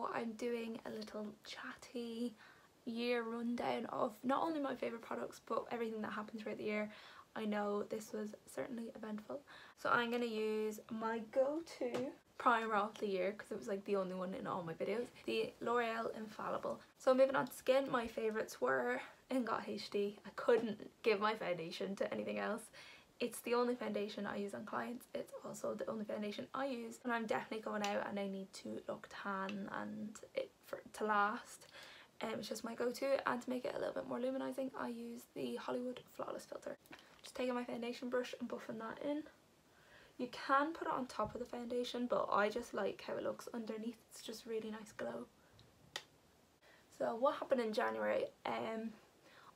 So I'm doing a little chatty year rundown of not only my favourite products but everything that happened throughout the year. I know this was certainly eventful. So I'm going to use my go-to primer of the year because it was like the only one in all my videos, the L'Oreal Infallible. So moving on to skin, my favourites were Inglot HD. I couldn't give my foundation to anything else. It's the only foundation I use on clients. It's also the only foundation I use when I'm definitely going out and I need to look tan and for it to last. It's just my go-to, and to make it a little bit more luminizing I use the Hollywood Flawless filter. Just taking my foundation brush and buffing that in. You can put it on top of the foundation, but I just like how it looks underneath. It's just really nice glow. So what happened in January?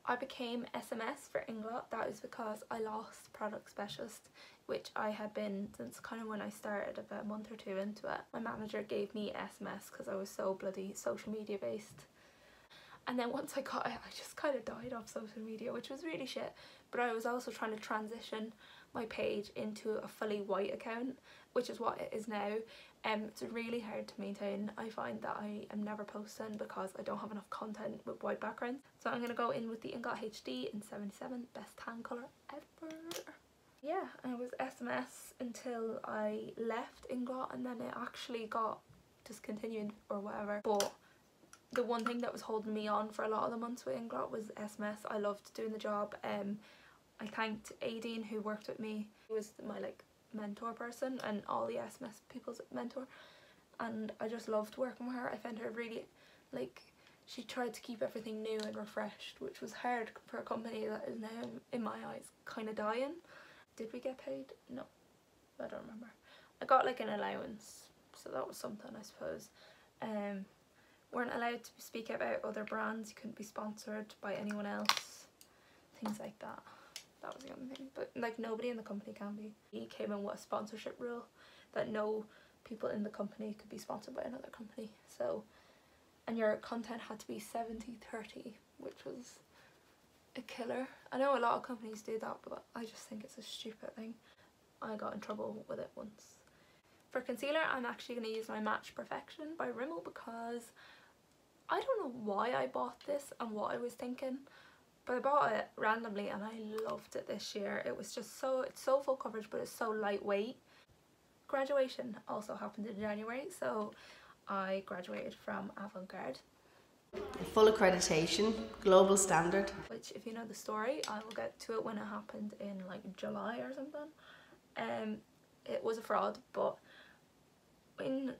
I became SMS for Inglot. That is because I lost product specialist, which I had been since kind of when I started, about a month or two into it. My manager gave me SMS because I was so bloody social media based. And then once I got it, I just kind of died off social media, which was really shit. But I was also trying to transition my page into a fully white account, which is what it is now. It's really hard to maintain. I find that I am never posting because I don't have enough content with white backgrounds. So I'm going to go in with the Inglot HD in 77, best tan colour ever. Yeah, and it was SMS until I left Inglot, and then it actually got discontinued or whatever. But the one thing that was holding me on for a lot of the months with Inglot was SMS. I loved doing the job. I thanked Aideen, who worked with me. He was my like mentor person and all the SMS people's mentor, and I just loved working with her. I found her really, like, she tried to keep everything new and refreshed, which was hard for a company that is now, in my eyes, kind of dying. Did we get paid? No, I don't remember. I got like an allowance, so that was something, I suppose. Weren't allowed to speak about other brands. You couldn't be sponsored by anyone else, things like that. That was the only thing, but like nobody in the company can be. He came in with a sponsorship rule that no people in the company could be sponsored by another company. So, and your content had to be 70-30, which was a killer. I know a lot of companies do that, but I just think it's a stupid thing. I got in trouble with it once. For concealer, I'm actually going to use my Match Perfection by Rimmel because I don't know why I bought this and what I was thinking. But I bought it randomly and I loved it this year. It was just it's so full coverage, but it's so lightweight. Graduation also happened in January, so I graduated from Avant Garde. Full accreditation, global standard. Which, if you know the story, I will get to it when it happened in like July or something. It was a fraud, but when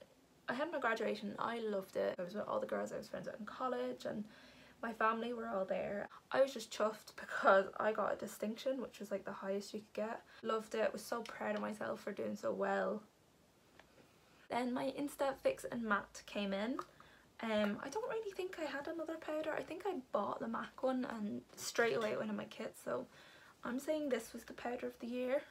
I had my graduation, I loved it. I was with all the girls I was friends with in college, and my family were all there. I was just chuffed because I got a distinction, which was like the highest you could get. Loved it, was so proud of myself for doing so well. Then my Insta Fix and Matte came in. I don't really think I had another powder. I think I bought the MAC one and straight away it went in my kit, so I'm saying this was the powder of the year.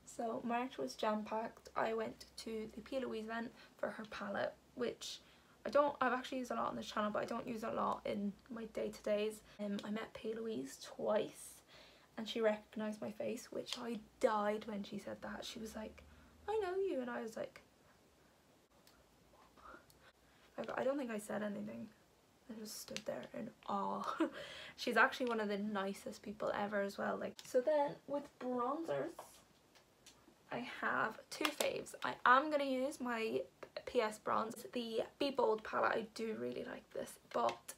So March was jam-packed. I went to the P. Louise event for her palette, which I've actually used a lot on this channel, but I don't use a lot in my day-to-days. I met P. Louise twice and she recognised my face, which I died when she said that. She was like, I know you, and I was like, I don't think I said anything. I just stood there in awe. She's actually one of the nicest people ever as well. Like, so then with bronzers, I have two faves. I am going to use my PS bronze, the Bbold palette. I do really like this, but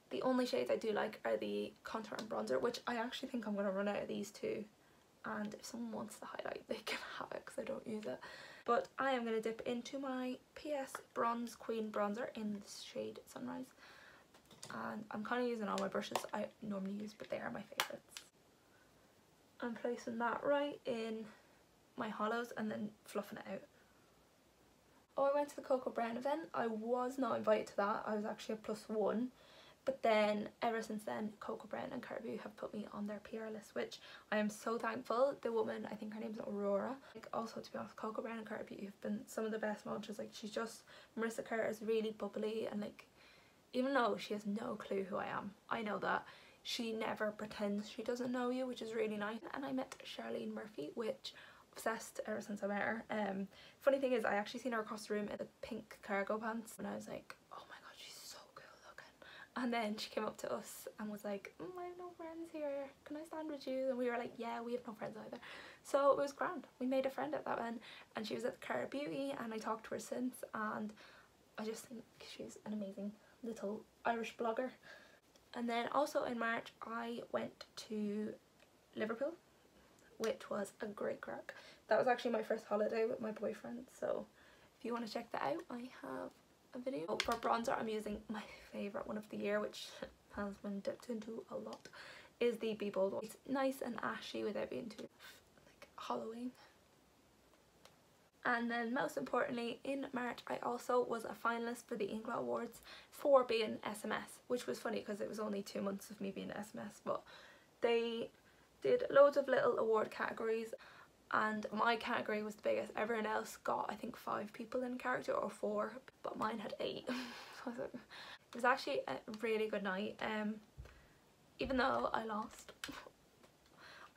the only shades I do like are the contour and bronzer, which I actually think I'm going to run out of these two, and if someone wants the highlight they can have it because I don't use it. But I am going to dip into my PS Bronze Queen bronzer in this shade Sunrise, and I'm kind of using all my brushes I normally use, but they are my favourites. I'm placing that right in my hollows and then fluffing it out. Oh, I went to the Cocoa Brown event. I was not invited to that. I was actually a +1, but then ever since then Cocoa Brown and Caribou have put me on their PR list, which I am so thankful. The woman, I think her name's Aurora, like, also to be honest, Cocoa Brown and Caribou have been some of the best models. Like, she's just, Marissa Kerr is really bubbly, and like, even though she has no clue who I am, I know that she never pretends she doesn't know you, which is really nice. And I met Charlene Murphy, which obsessed ever since I met her. Funny thing is, I actually seen her across the room in the pink cargo pants and I was like, oh And then she came up to us and was like, I have no friends here, can I stand with you? And we were like, yeah, we have no friends either. So it was grand. We made a friend at that one, and she was at the Cara Beauty, and I talked to her since, and I just think she's an amazing little Irish blogger. And then also in March I went to Liverpool, which was a great crack. That was actually my first holiday with my boyfriend, so if you want to check that out, I have a video. Oh, for bronzer I'm using my favourite one of the year, which has been dipped into a lot, is the Bbold one. It's nice and ashy without being too like hollowing. And then most importantly, in March I also was a finalist for the Inglot Awards for being SMS, which was funny because it was only 2 months of me being SMS, but they did loads of little award categories and my category was the biggest. Everyone else got I think 5 people in character, or 4, but mine had 8. It was actually a really good night. Even though I lost,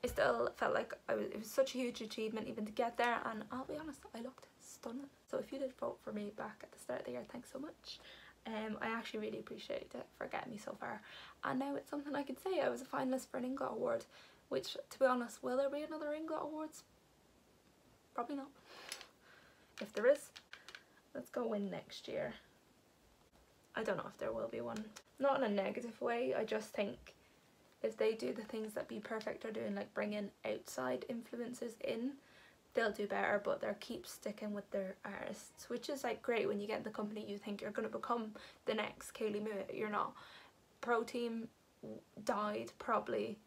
I still felt like it was such a huge achievement even to get there, and I'll be honest, I looked stunning. So if you did vote for me back at the start of the year, thanks so much. I actually really appreciate it for getting me so far, and now it's something I can say. I was a finalist for an Inglot Award, which, to be honest, will there be another Inglot Awards? Probably not. If there is, let's go win next year. I don't know if there will be one. Not in a negative way, I just think if they do the things that Be Perfect are doing, like bringing outside influences in, they'll do better, but they'll keep sticking with their artists, which is like great when you get in the company you think you're going to become the next Kaylee Moot. You're not. Pro Team died probably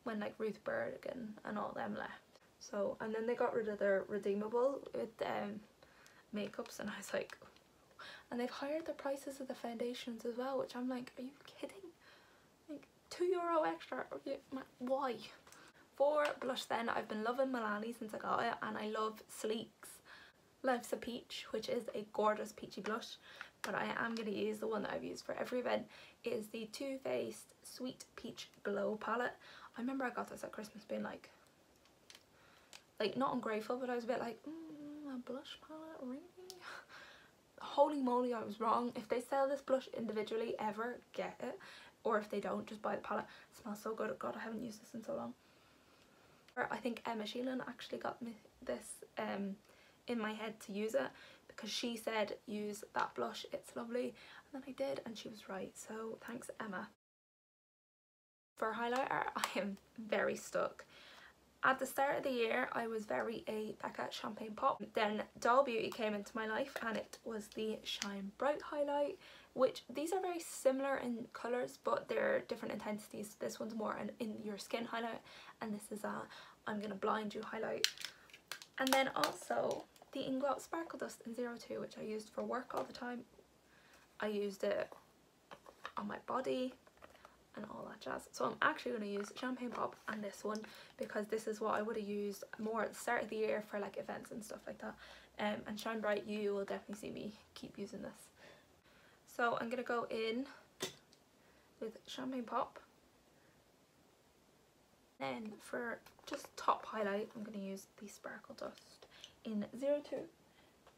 when like Ruth Bergen and all them left. So, and then they got rid of their redeemable with makeups, and I was like, and they've hired the prices of the foundations as well, which I'm like, are you kidding? Like €2 extra, why? For blush then, I've been loving Milani since I got it, and I love Sleek's Life's a Peach, which is a gorgeous peachy blush, but I am going to use the one that I've used for every event. It is the Too Faced Sweet Peach Glow palette. I remember I got this at Christmas being like not ungrateful, but I was a bit like, a blush palette, really? Holy moly, I was wrong. If they sell this blush individually, ever, get it. Or if they don't, just buy the palette. It smells so good. God, I haven't used this in so long. I think Emma Sheelan actually got me this in my head to use it, because she said use that blush, it's lovely, and then I did, and she was right, so thanks Emma. For highlighter, I am very stuck. At the start of the year I was very a Becca Champagne Pop. Then Doll Beauty came into my life, and it was the Shine Bright highlight, which these are very similar in colours but they're different intensities. This one's more an in your skin highlight, and this is a I'm gonna blind you highlight. And then also the Inglot Sparkle Dust in 02, which I used for work all the time. I used it on my body and all that jazz. So I'm actually going to use Champagne Pop and this one, because this is what I would have used more at the start of the year for like events and stuff like that. And Shine Bright, you will definitely see me keep using this. So I'm going to go in with Champagne Pop. Then for just top highlight, I'm going to use the Sparkle Dust in 02,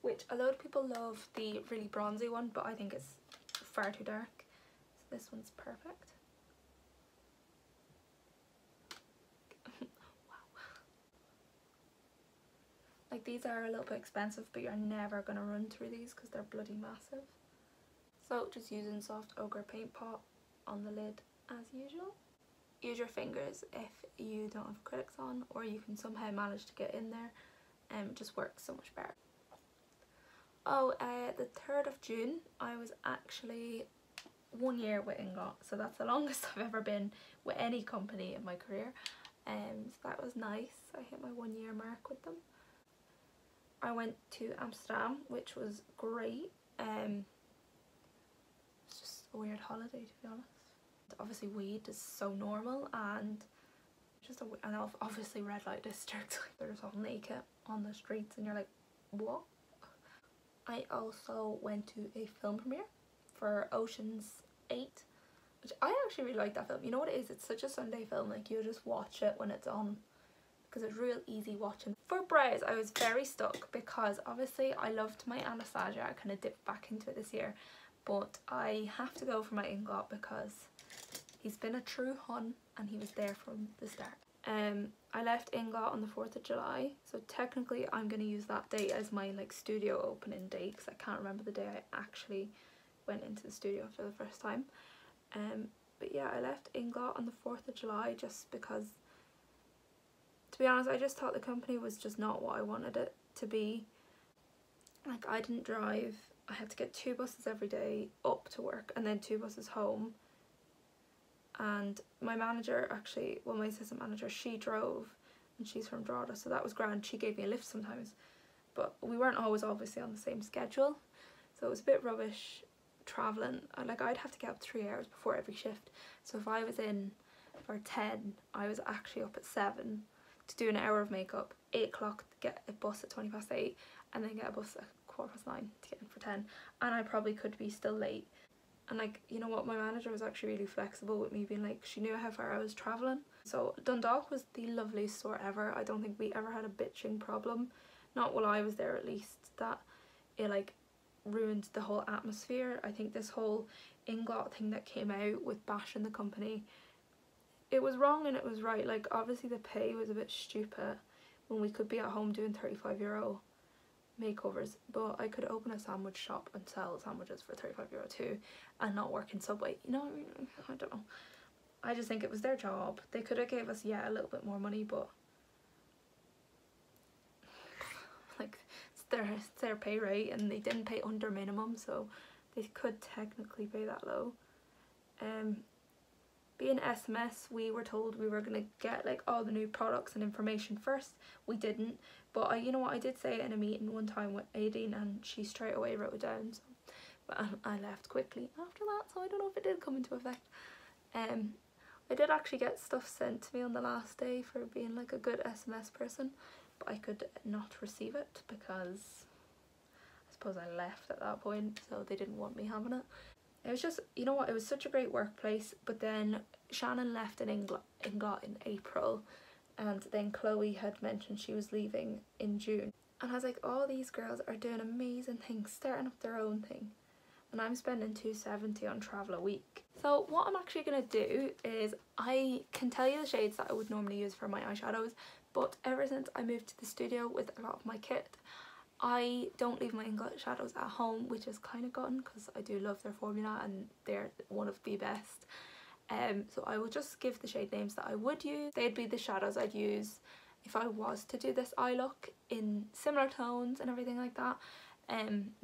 which a lot of people love the really bronzy one, but I think it's far too dark. So this one's perfect. Wow. Like, these are a little bit expensive, but you're never going to run through these because they're bloody massive. So just using soft ochre paint pot on the lid as usual. Use your fingers if you don't have acrylics on, or you can somehow manage to get in there, and it just works so much better. Oh, the 3rd of June I was actually 1 year with Inglot, so that's the longest I've ever been with any company in my career, so that was nice. I hit my 1 year mark with them. I went to Amsterdam, which was great. It's just a weird holiday, to be honest. Obviously weed is so normal, and just and obviously red light district, they're just all naked on the streets and you're like, what? I also went to a film premiere for Ocean's 8, which I actually really like that film. You know what it is? It's such a Sunday film, like you just watch it when it's on because it's real easy watching. For brows, I was very stuck because obviously I loved my Anastasia. I kind of dipped back into it this year, but I have to go for my Inglot because he's been a true hun and he was there from the start. I left Inglot on the 4th of July, so technically I'm going to use that date as my like studio opening date because I can't remember the day I actually went into the studio for the first time. But yeah, I left Inglot on the 4th of July just because, to be honest, I just thought the company was just not what I wanted it to be. Like, I didn't drive, I had to get 2 buses every day up to work and then 2 buses home. And my manager actually, well, my assistant manager, she drove and she's from Drogheda, so that was grand. She gave me a lift sometimes, but we weren't always obviously on the same schedule, so it was a bit rubbish travelling. Like, I'd have to get up 3 hours before every shift, so if I was in for 10, I was actually up at 7 to do an hour of makeup, 8 o'clock to get a bus at 8:20, and then get a bus at 9:15 to get in for 10, and I probably could be still late. And like, you know what, my manager was actually really flexible with me, being like, she knew how far I was travelling. So Dundalk was the loveliest store ever. I don't think we ever had a bitching problem, not while I was there at least, that it like ruined the whole atmosphere. I think this whole Inglot thing that came out with bashing the company, it was wrong and it was right. Like, obviously the pay was a bit stupid when we could be at home doing €35 makeovers, but I could open a sandwich shop and sell sandwiches for €35 too and not work in Subway, you know. I don't know, I just think it was their job. They could have gave us, yeah, a little bit more money, but like, it's their pay rate and they didn't pay under minimum, so they could technically pay that low. Being SMS, we were told we were going to get like all the new products and information first. We didn't, but you know what, I did say it in a meeting one time with Aideen and she straight away wrote it down, so, but I left quickly after that, so I don't know if it did come into effect. I did actually get stuff sent to me on the last day for being like a good SMS person, but I could not receive it because I suppose I left at that point, so they didn't want me having it. It was just, you know what, it was such a great workplace, but then Shannon left in Inglot in April, and then Chloe had mentioned she was leaving in June. And I was like, all these girls are doing amazing things, starting up their own thing, and I'm spending $270 on travel a week. So what I'm actually going to do is, I can tell you the shades that I would normally use for my eyeshadows, but ever since I moved to the studio with a lot of my kit, I don't leave my Inglot shadows at home, which is kind of gotten because I do love their formula and they're one of the best. So I will just give the shade names that I would use. They'd be the shadows I'd use if I was to do this eye look in similar tones and everything like that.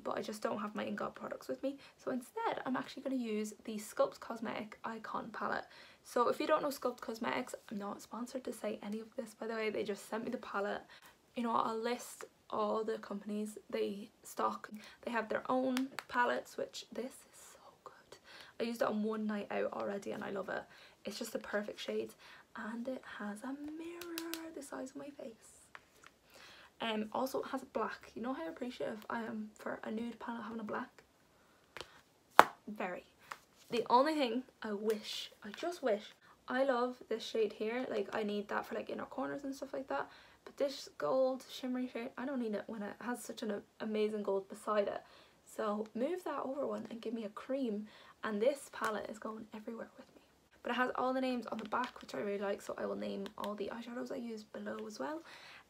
But I just don't have my Inglot products with me, so instead I'm actually going to use the Sculpt Cosmetic Icon palette. So if you don't know Sculpt Cosmetics, I'm not sponsored to say any of this, by the way, they just sent me the palette. You know what, I'll list all the companies they stock. They have their own palettes, which this is so good. I used it on one night out already and I love it. It's just the perfect shades, and it has a mirror the size of my face. Also it has black. You know how appreciative I am for a nude palette having a black? Very. The only thing I just wish, I love this shade here, like I need that for like inner corners and stuff like that, but this gold shimmery shade, I don't need it when it has such an amazing gold beside it. So move that over one and give me a cream, and this palette is going everywhere with me. But it has all the names on the back, which I really like, so I will name all the eyeshadows I use below as well.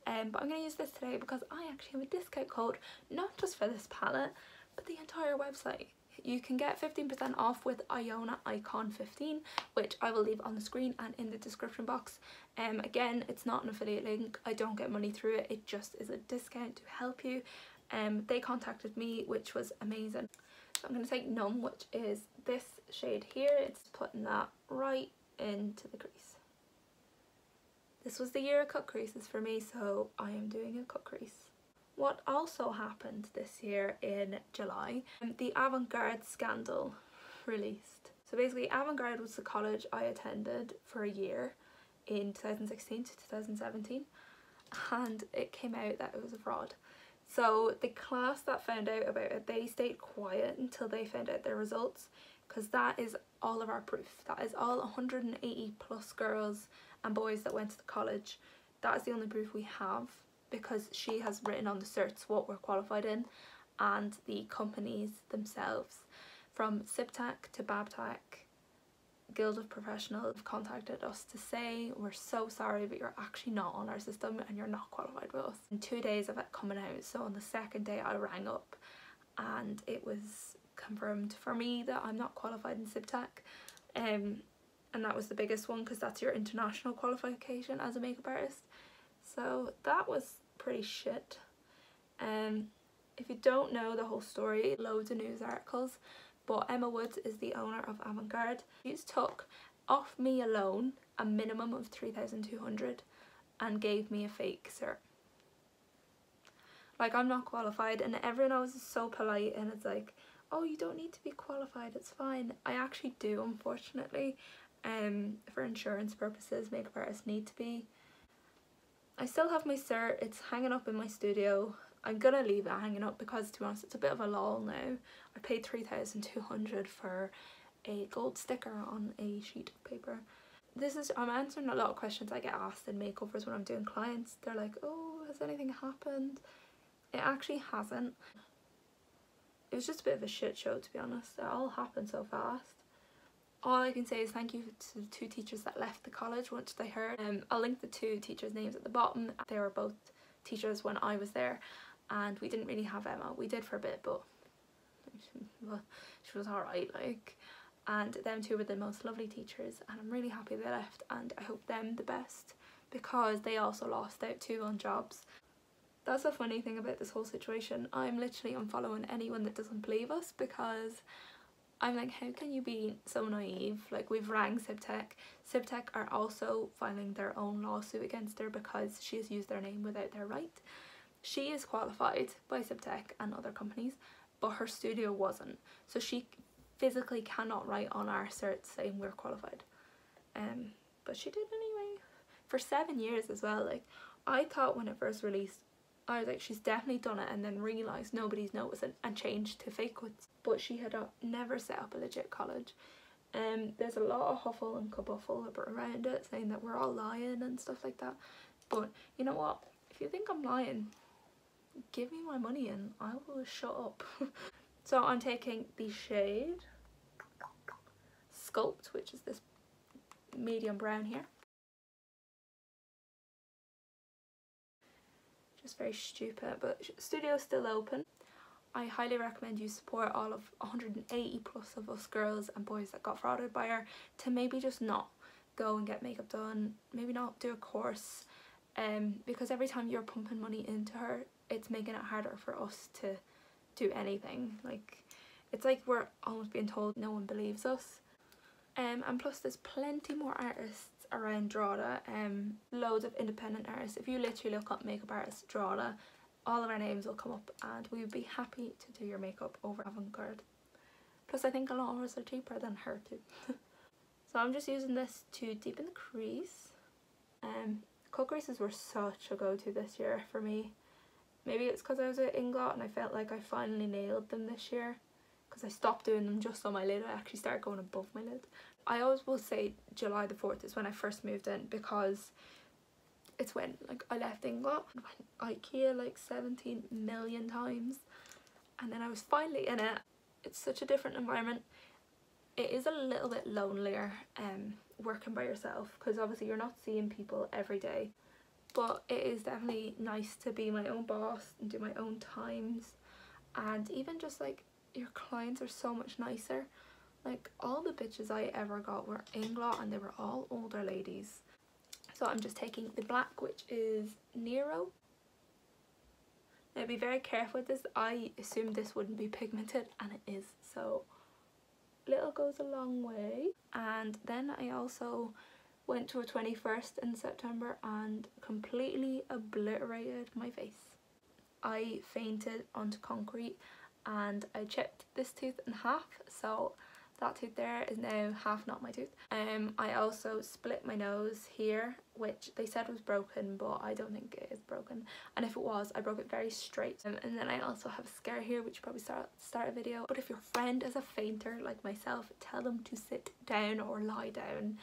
But I'm going to use this today because I actually have a discount code, not just for this palette, but the entire website. You can get 15% off with Iona Icon 15, which I will leave on the screen and in the description box. Again, it's not an affiliate link, I don't get money through it, it just is a discount to help you. They contacted me, which was amazing. So I'm going to take Numb, which is this shade here. It's putting that right into the crease. This was the year of cut creases for me, so I am doing a cut crease. What also happened this year in July, the Avant Garde scandal released. So basically Avangard was the college I attended for a year in 2016 to 2017, and it came out that it was a fraud. So the class that found out about it, they stayed quiet until they found out their results, because that is all of our proof. That is all 180 plus girls and boys that went to the college. That is the only proof we have, because she has written on the certs what we're qualified in, and the companies themselves. From Siptech to Babtech, Guild of Professionals have contacted us to say we're so sorry but you're actually not on our system and you're not qualified with us. In 2 days of it coming out, so on the second day I rang up and it was confirmed for me that I'm not qualified in Siptech, and that was the biggest one because that's your international qualification as a makeup artist. So that was pretty shit. If you don't know the whole story, loads of news articles, but Emma Woods is the owner of Avangard. She's took off me alone a minimum of 3,200 and gave me a fake cert. Like, I'm not qualified, and everyone else is so polite and it's like, oh, you don't need to be qualified, it's fine. I actually do, unfortunately. For insurance purposes, makeup artists need to be. I still have my cert, it's hanging up in my studio. I'm gonna leave it hanging up because, to be honest, it's a bit of a lull now. I paid 3,200 for a gold sticker on a sheet of paper. I'm answering a lot of questions I get asked in makeovers when I'm doing clients. They're like, oh, has anything happened? It actually hasn't. It was just a bit of a shit show, to be honest. It all happened so fast. All I can say is thank you to the 2 teachers that left the college once they heard. I'll link the 2 teachers' names at the bottom. They were both teachers when I was there, and we didn't really have Emma. We did for a bit, but she was alright, like. And them 2 were the most lovely teachers, and I'm really happy they left, and I hope them the best because they also lost out too on jobs. That's the funny thing about this whole situation. I'm literally unfollowing anyone that doesn't believe us because I'm like, how can you be so naive? Like, we've rang Siptech. Siptech are also filing their own lawsuit against her because she has used their name without their right. She is qualified by Siptech and other companies, but her studio wasn't. So she physically cannot write on our cert saying we're qualified. But she did anyway. For 7 years as well. Like, I thought when it first released, I was like, she's definitely done it, and then realised nobody's noticed it and changed to fake ones. But she had never set up a legit college. There's a lot of huffle and kabuffle around it saying that we're all lying and stuff like that. But you know what? If you think I'm lying, give me my money and I will shut up. So I'm taking the shade Sculpt, which is this medium brown here. Just very stupid, but studio's still open. I highly recommend you support all of 180 plus of us girls and boys that got frauded by her to maybe just not go and get makeup done, maybe not do a course, because every time you're pumping money into her, it's making it harder for us to do anything. Like, it's like we're almost being told no one believes us. And plus there's plenty more artists around Drogheda, loads of independent artists. If you literally look up makeup artist Drogheda, all of our names will come up and we would be happy to do your makeup over Avangard. Plus I think a lot of us are cheaper than her too. So I'm just using this to deepen the crease. Cut creases were such a go-to this year for me. Maybe it's because I was at Inglot and I felt like I finally nailed them this year, because I stopped doing them just on my lid. I actually started going above my lid. I always will say July the 4th is when I first moved in, because it's when, like, I left Inglot and went IKEA like 17 million times, and then I was finally in it. It's such a different environment. It is a little bit lonelier working by yourself, because obviously you're not seeing people every day, but it is definitely nice to be my own boss and do my own times. And even just like, your clients are so much nicer. Like, all the bitches I ever got were Inglot and they were all older ladies. So I'm just taking the black, which is Nero. Now be very careful with this. I assumed this wouldn't be pigmented and it is, so little goes a long way. And then I also went to a 21st in September and completely obliterated my face. I fainted onto concrete and I chipped this tooth in half, so that tooth there is now half not my tooth. I also split my nose here, which they said was broken, but I don't think it is broken, and if it was, I broke it very straight. And then I also have a scar here, which probably start a video. But if your friend is a fainter like myself, tell them to sit down or lie down.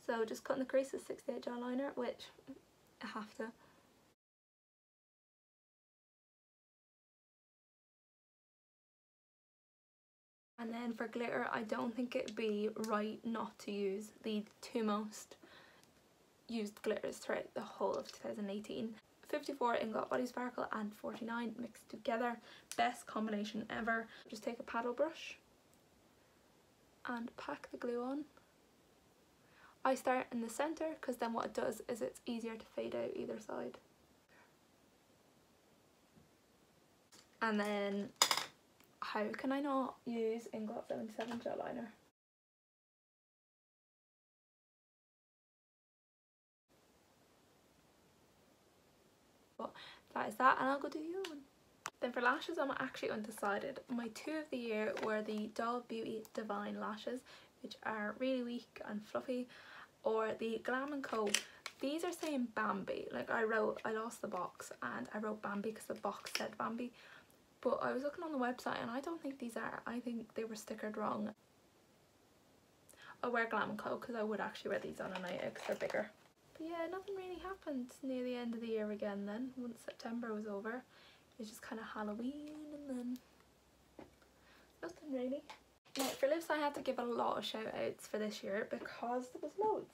So just cutting the crease with 68 gel liner, which I have to. And then for glitter, I don't think it'd be right not to use the two most used glitters throughout the whole of 2018. 54 Inglot Body Sparkle and 49 mixed together. Best combination ever. Just take a paddle brush and pack the glue on. I start in the centre because then what it does is it's easier to fade out either side. And then, how can I not use Inglot 77 gel liner? But that is that, and I'll go do the other one. Then for lashes, I'm actually undecided. My two of the year were the Doll Beauty Divine lashes, which are really weak and fluffy, or the Glam & Co. These are saying Bambi. Like I lost the box and I wrote Bambi because the box said Bambi. But I was looking on the website and I don't think these are. I think they were stickered wrong. I'll wear Glam & Co because I would actually wear these on a night out because they're bigger. But yeah, nothing really happened near the end of the year again then. Once September was over, it was just kind of Halloween and then nothing really. Now for lips, I had to give a lot of shout outs for this year because there was loads.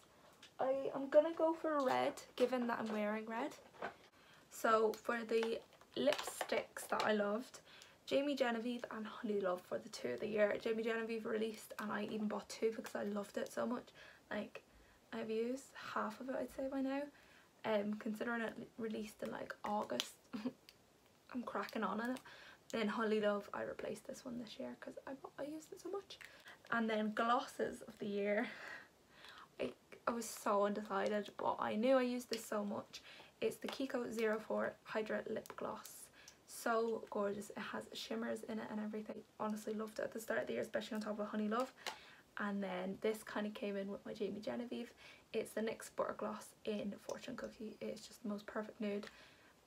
I am gonna go for red, given that I'm wearing red. So for the lipsticks that I loved, Jamie Genevieve and Honey Love for the two of the year. Jamie Genevieve released and I even bought two because I loved it so much. Like I've used half of it, I'd say, by now. Considering it released in like August, I'm cracking on in it. Then Honey Love, I replaced this one this year because I used it so much. And then glosses of the year, I was so undecided, but I knew I used this so much. It's the Kiko 04 Hydra Lip Gloss. So gorgeous. It has shimmers in it and everything. Honestly loved it at the start of the year, especially on top of Honey Love. And then this kind of came in with my Jamie Genevieve. It's the NYX Butter Gloss in Fortune Cookie. It's just the most perfect nude.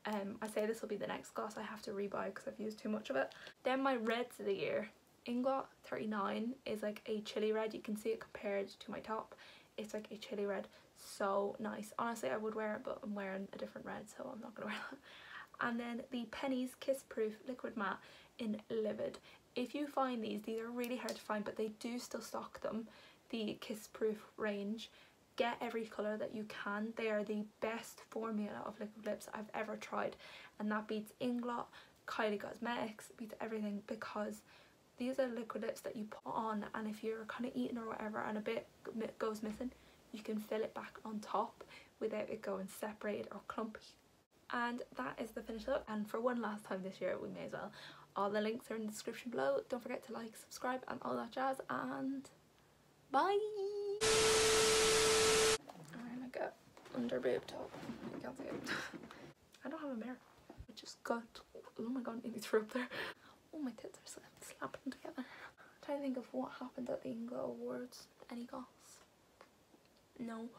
I say this will be the next gloss I have to rebuy because I've used too much of it. Then my reds of the year. Inglot 39 is like a chili red. You can see it compared to my top. It's like a chili red. So nice. Honestly, I would wear it, but I'm wearing a different red, so I'm not going to wear that. And then the Pennies Kiss Proof Liquid Matte in Livid. If you find these are really hard to find, but they do still stock them. The Kiss Proof range. Get every colour that you can. They are the best formula of liquid lips I've ever tried, and that beats Inglot, Kylie Cosmetics, beats everything, because these are liquid lips that you put on, and if you're kind of eating or whatever and a bit goes missing, you can fill it back on top without it going separated or clumpy. And that is the finished look. And for one last time this year, we may as well. All the links are in the description below. Don't forget to like, subscribe and all that jazz, and bye. Under boob top. You can't see it. I don't have a mirror. I just got, oh my god, nearly threw up there. Oh, my tits are slapping together. I'm trying to think of what happened at the Inglot Awards. Any goss? No.